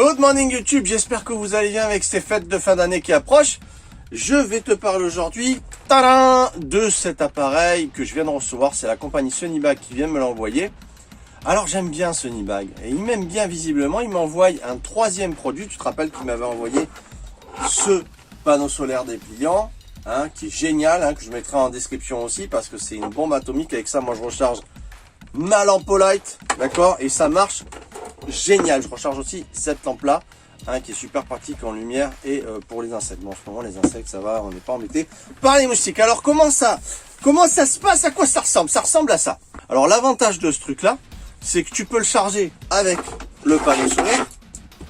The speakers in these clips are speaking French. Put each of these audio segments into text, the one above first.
Good morning YouTube, j'espère que vous allez bien avec ces fêtes de fin d'année qui approchent. Je vais te parler aujourd'hui de cet appareil que je viens de recevoir. C'est la compagnie Sonybag qui vient me l'envoyer. Alors j'aime bien Sonybag et il m'aime bien visiblement. Il m'envoie un troisième produit. Tu te rappelles qu'il m'avait envoyé ce panneau solaire dépliant, qui est génial, que je mettrai en description aussi parce que c'est une bombe atomique. Avec ça, moi je recharge ma lampe light, d'accord, et ça marche génial. Je recharge aussi cette lampe là, qui est super pratique en lumière et pour les insectes. Bon, en ce moment les insectes ça va, on n'est pas embêté par les moustiques. Alors comment ça se passe, à quoi ça ressemble? Ça ressemble à ça. Alors l'avantage de ce truc là, c'est que tu peux le charger avec le panneau solaire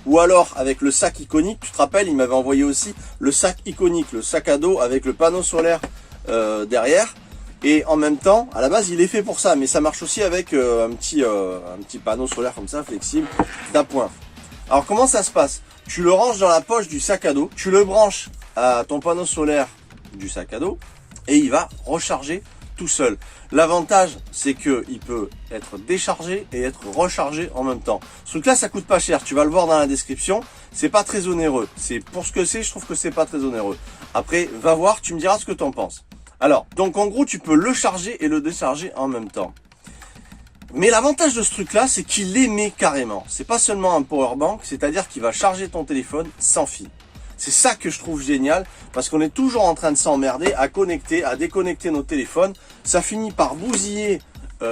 ou alors avec le sac iconique. Tu te rappelles, il m'avait envoyé aussi le sac iconique, le sac à dos avec le panneau solaire derrière. Et en même temps, à la base, il est fait pour ça, mais ça marche aussi avec un petit panneau solaire comme ça, flexible, d'appoint. Alors comment ça se passe? Tu le ranges dans la poche du sac à dos, tu le branches à ton panneau solaire du sac à dos, et il va recharger tout seul. L'avantage, c'est que il peut être déchargé et être rechargé en même temps. Ce truc-là, ça coûte pas cher. Tu vas le voir dans la description. C'est pas très onéreux. C'est pour ce que c'est, je trouve que c'est pas très onéreux. Après, va voir, tu me diras ce que tu en penses. Alors, donc en gros, tu peux le charger et le décharger en même temps. Mais l'avantage de ce truc-là, c'est qu'il émet carrément. C'est pas seulement un power bank, c'est-à-dire qu'il va charger ton téléphone sans fil. C'est ça que je trouve génial, parce qu'on est toujours en train de s'emmerder à connecter, à déconnecter nos téléphones. Ça finit par bousiller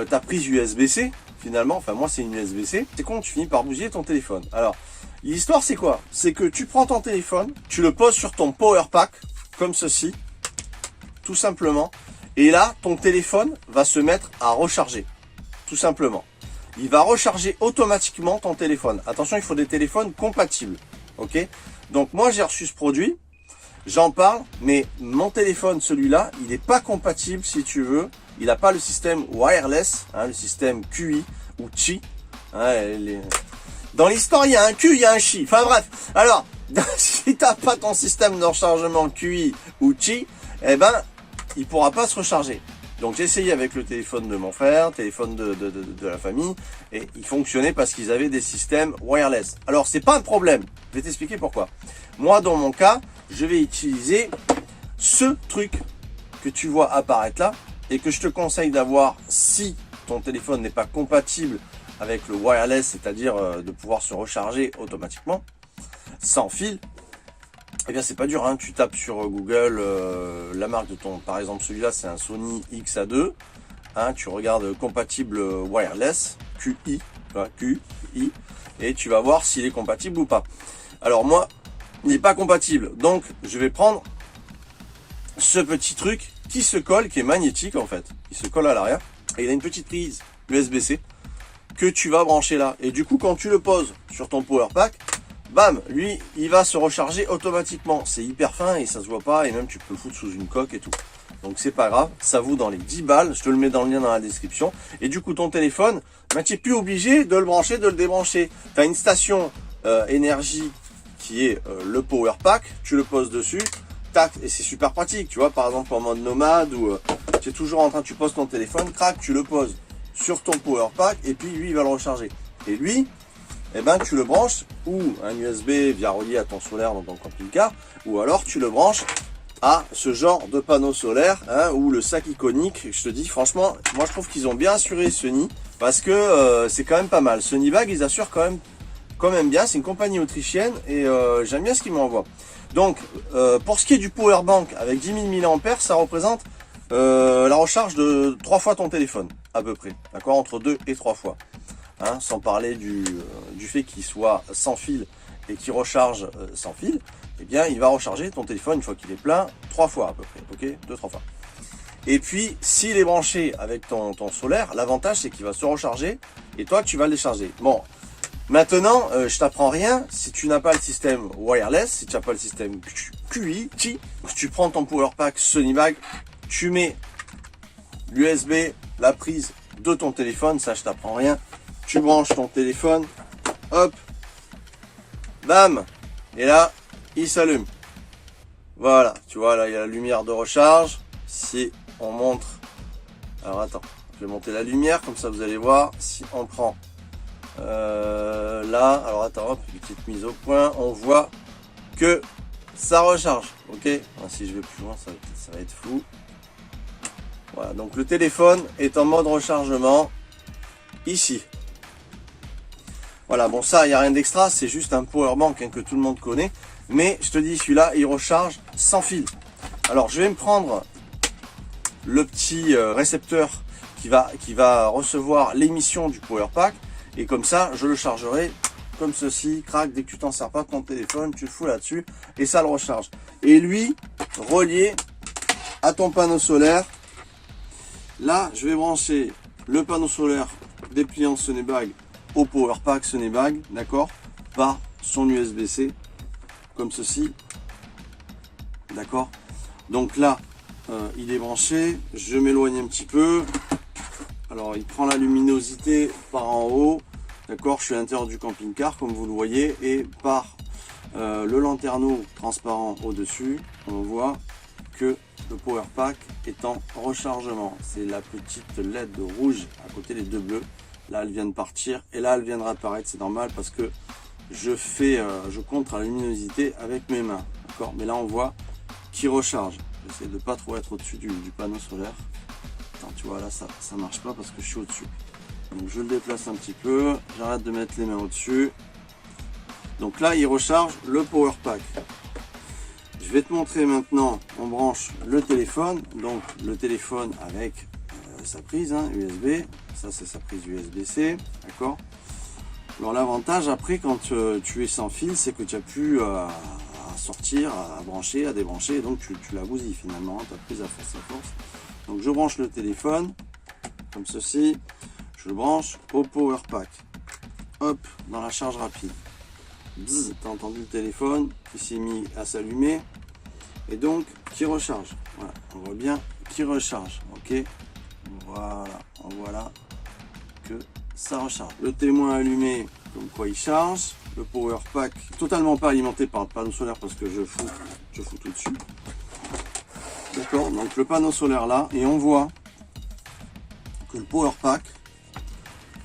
ta prise USB-C, finalement. Enfin, moi, c'est une USB-C. C'est con, tu finis par bousiller ton téléphone. Alors, l'histoire, c'est quoi? C'est que tu prends ton téléphone, tu le poses sur ton power pack, comme ceci, tout simplement. Et là, ton téléphone va se mettre à recharger, tout simplement. Il va recharger automatiquement ton téléphone. Attention, il faut des téléphones compatibles, ok? Donc moi, j'ai reçu ce produit, j'en parle, mais mon téléphone, celui-là, il n'est pas compatible, si tu veux. Il n'a pas le système wireless, le système QI ou Qi. Dans l'histoire, il y a un Q, il y a un Chi. Enfin bref, alors, si tu n'as pas ton système de rechargement QI ou Qi, eh ben, il pourra pas se recharger. Donc j'ai essayé avec le téléphone de mon frère, téléphone de la famille, et il fonctionnait parce qu'ils avaient des systèmes wireless. Alors c'est pas un problème, je vais t'expliquer pourquoi. Moi dans mon cas, je vais utiliser ce truc que tu vois apparaître là, et que je te conseille d'avoir si ton téléphone n'est pas compatible avec le wireless, c'est-à-dire de pouvoir se recharger automatiquement, sans fil. Eh bien c'est pas dur, tu tapes sur Google la marque de ton, par exemple celui-là c'est un Sony XA2, tu regardes compatible wireless, QI, QI, et tu vas voir s'il est compatible ou pas. Alors moi, il n'est pas compatible, donc je vais prendre ce petit truc qui se colle, qui est magnétique en fait, il se colle à l'arrière, et il a une petite prise USB-C que tu vas brancher là, et du coup quand tu le poses sur ton power pack, bam, lui, il va se recharger automatiquement. C'est hyper fin et ça se voit pas. Et même, tu peux le foutre sous une coque et tout. Donc, c'est pas grave. Ça vaut dans les 10 balles. Je te le mets dans le lien dans la description. Et du coup, ton téléphone, tu n'es plus obligé de le brancher, de le débrancher. Tu as une station énergie qui est le power pack. Tu le poses dessus. Tac. Et c'est super pratique. Tu vois, par exemple, en mode nomade ou tu es toujours en train, tu poses ton téléphone, crac, tu le poses sur ton power pack. Et puis, lui, il va le recharger. Et lui, eh ben, tu le branches ou un USB via relié à ton solaire dans ton camping-car, ou alors tu le branches à ce genre de panneau solaire, ou le sac iconique. Je te dis franchement, moi je trouve qu'ils ont bien assuré Sony, parce que c'est quand même pas mal. Sonybag, ils assurent quand même bien. C'est une compagnie autrichienne et j'aime bien ce qu'ils m'envoient. Donc pour ce qui est du power bank avec 10 000 mAh, ça représente la recharge de 3 fois ton téléphone à peu près, d'accord, entre 2 et 3 fois. Sans parler du fait qu'il soit sans fil et qu'il recharge sans fil, eh bien il va recharger ton téléphone une fois qu'il est plein 3 fois à peu près, ok, 2-3 fois. Et puis s'il est branché avec ton solaire, l'avantage c'est qu'il va se recharger et toi tu vas le décharger. Bon, maintenant je t'apprends rien, si tu n'as pas le système wireless, si tu n'as pas le système QI, tu prends ton power pack Sonybag, tu mets l'USB, la prise de ton téléphone, ça je t'apprends rien. Tu branches ton téléphone, hop, bam, et là, il s'allume. Voilà, tu vois, là, il y a la lumière de recharge. Si on montre, alors attends, je vais monter la lumière, comme ça vous allez voir. Si on prend Là, alors attends, hop, petite mise au point, on voit que ça recharge, ok. Alors, si je vais plus loin, ça va être flou. Voilà, donc le téléphone est en mode rechargement ici. Voilà, bon ça, il n'y a rien d'extra, c'est juste un powerbank hein, que tout le monde connaît. Mais je te dis, celui-là, il recharge sans fil. Alors, je vais me prendre le petit récepteur qui va recevoir l'émission du powerpack. Et comme ça, je le chargerai comme ceci. Crac, dès que tu t'en sers pas de ton téléphone, tu le fous là-dessus et ça le recharge. Et lui, relié à ton panneau solaire. Là, je vais brancher le panneau solaire dépliant Sonebag au powerpack Sonebag, d'accord, par son USB-C, comme ceci, d'accord. Donc là, il est branché, je m'éloigne un petit peu. Alors, il prend la luminosité par en haut, d'accord, je suis à l'intérieur du camping-car, comme vous le voyez, et par le lanterneau transparent au-dessus, on voit que le powerpack est en rechargement. C'est la petite LED rouge à côté des deux bleus. Là, elle vient de partir et là, elle vient de réapparaître. C'est normal parce que je contre la luminosité avec mes mains. D'accord. Mais là, on voit qu'il recharge. J'essaie de ne pas trop être au-dessus du panneau solaire. Attends, tu vois, là, ça marche pas parce que je suis au-dessus. Donc, je le déplace un petit peu. J'arrête de mettre les mains au-dessus. Donc là, il recharge le powerpack. Je vais te montrer maintenant, on branche le téléphone, donc le téléphone avec sa prise hein, USB, ça c'est sa prise USB-C, d'accord. Alors l'avantage après quand tu es sans fil, c'est que tu as plus à sortir, à brancher, à débrancher, donc tu la bousilles finalement, ta prise à force. Donc je branche le téléphone, comme ceci, je le branche au powerpack, hop, dans la charge rapide. Bzz, t'as entendu le téléphone qui s'est mis à s'allumer et donc qui recharge. Voilà, on voit bien qui recharge. Ok, voilà, on voit là que ça recharge. Le témoin allumé, comme quoi il charge. Le power pack totalement pas alimenté par le panneau solaire parce que je fous tout dessus. D'accord, donc le panneau solaire là et on voit que le power pack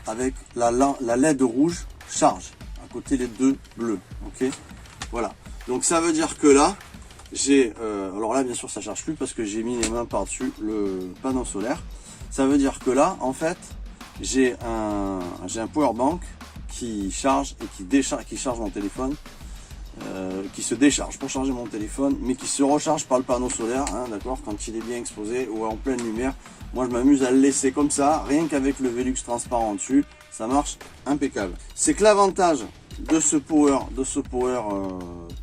avec la LED rouge charge. Côté les deux bleus, ok, voilà. Donc ça veut dire que là j'ai alors là bien sûr ça charge plus parce que j'ai mis les mains par dessus le panneau solaire. Ça veut dire que là en fait j'ai un power bank qui charge et qui charge mon téléphone, qui se décharge pour charger mon téléphone mais qui se recharge par le panneau solaire hein, d'accord, quand il est bien exposé ou en pleine lumière. Moi je m'amuse à le laisser comme ça, rien qu'avec le Velux transparent dessus, ça marche impeccable. C'est que l'avantage de ce power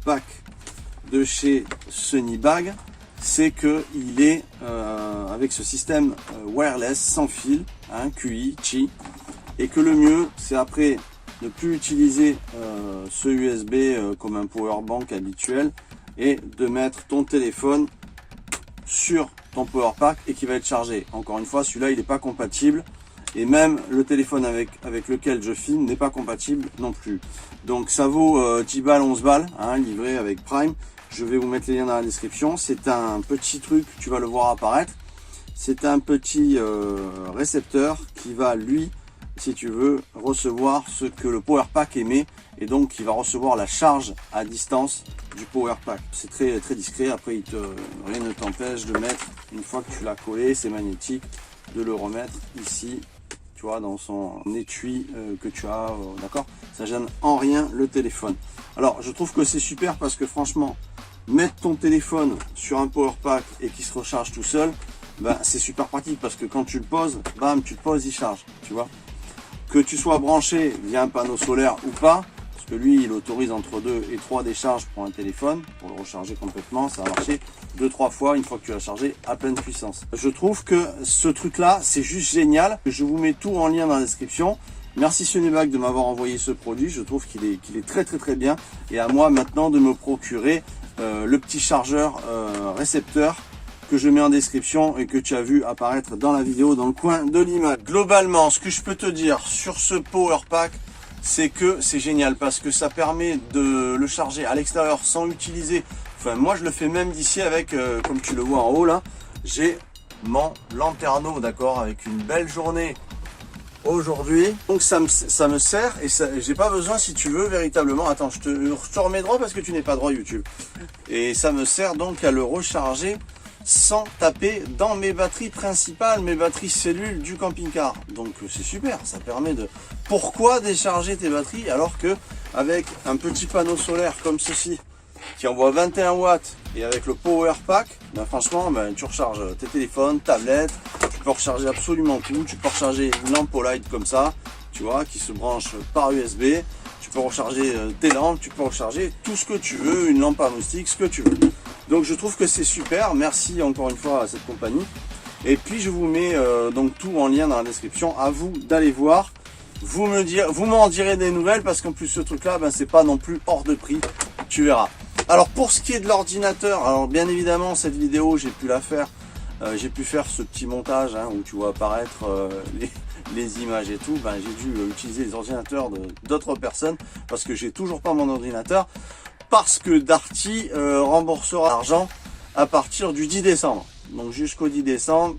pack de chez Sonebag, c'est que il est avec ce système wireless sans fil, hein, QI, Qi, et que le mieux c'est après ne plus utiliser ce USB comme un power bank habituel et de mettre ton téléphone sur ton power pack et qui va être chargé. Encore une fois, celui-là il n'est pas compatible. Et même le téléphone avec lequel je filme n'est pas compatible non plus. Donc ça vaut 10 balles, 11 balles, hein, livré avec Prime. Je vais vous mettre les liens dans la description. C'est un petit truc, tu vas le voir apparaître. C'est un petit récepteur qui va, lui, si tu veux, recevoir ce que le power pack émet. Et donc qui va recevoir la charge à distance du power pack. C'est très, très discret. Après, rien ne t'empêche de mettre, une fois que tu l'as collé, c'est magnétique, de le remettre ici. Tu vois, dans son étui que tu as, d'accord, ça gêne en rien le téléphone. Alors je trouve que c'est super parce que franchement mettre ton téléphone sur un power pack et qui se recharge tout seul, ben, c'est super pratique parce que quand tu le poses, bam, tu le poses, il charge, tu vois. Que tu sois branché via un panneau solaire ou pas, parce que lui il autorise entre 2 et 3 décharges pour un téléphone, pour le recharger complètement, ça va marcher 2-3 fois une fois que tu l'as chargé à pleine puissance. Je trouve que ce truc là c'est juste génial. Je vous mets tout en lien dans la description. Merci Sonebag de m'avoir envoyé ce produit, je trouve qu'il est très très très bien. Et à moi maintenant de me procurer le petit chargeur récepteur que je mets en description et que tu as vu apparaître dans la vidéo dans le coin de l'image. Globalement, ce que je peux te dire sur ce power pack, c'est que c'est génial parce que ça permet de le charger à l'extérieur sans utiliser. Enfin, moi je le fais même d'ici avec, comme tu le vois en haut là, j'ai mon lanterneau, d'accord, avec une belle journée aujourd'hui. Donc ça me sert et j'ai pas besoin, si tu veux, véritablement. Attends, je te remets droit parce que tu n'es pas droit YouTube. Et ça me sert donc à le recharger sans taper dans mes batteries principales, mes batteries cellules du camping-car. Donc c'est super, ça permet de... Pourquoi décharger tes batteries alors que avec un petit panneau solaire comme ceci, qui envoie 21 watts et avec le power pack, ben franchement, ben, tu recharges tes téléphones, tablettes, tu peux recharger absolument tout. Tu peux recharger une lampe au light comme ça, tu vois, qui se branche par USB. Tu peux recharger tes lampes, tu peux recharger tout ce que tu veux, une lampe à moustique, ce que tu veux. Donc je trouve que c'est super. Merci encore une fois à cette compagnie. Et puis je vous mets donc tout en lien dans la description. À vous d'aller voir. Vous m'en direz des nouvelles parce qu'en plus ce truc-là, ben, c'est pas non plus hors de prix. Tu verras. Alors pour ce qui est de l'ordinateur, alors bien évidemment cette vidéo j'ai pu la faire, j'ai pu faire ce petit montage hein, où tu vois apparaître les images et tout. Ben, j'ai dû utiliser les ordinateurs d'autres personnes parce que j'ai toujours pas mon ordinateur, parce que Darty remboursera l'argent à partir du 10 décembre. Donc jusqu'au 10 décembre,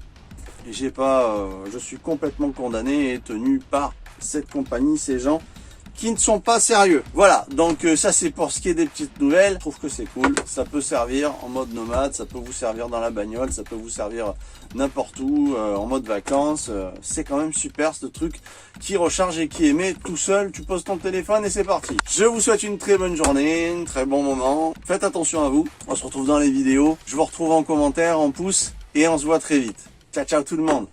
je suis complètement condamné et tenu par cette compagnie, ces gens qui ne sont pas sérieux. Voilà, donc ça c'est pour ce qui est des petites nouvelles. Je trouve que c'est cool, ça peut servir en mode nomade, ça peut vous servir dans la bagnole, ça peut vous servir n'importe où, en mode vacances. C'est quand même super ce truc qui recharge et qui émet tout seul. Tu poses ton téléphone et c'est parti. Je vous souhaite une très bonne journée, un très bon moment. Faites attention à vous, on se retrouve dans les vidéos. Je vous retrouve en commentaire, en pouce et on se voit très vite. Ciao ciao tout le monde.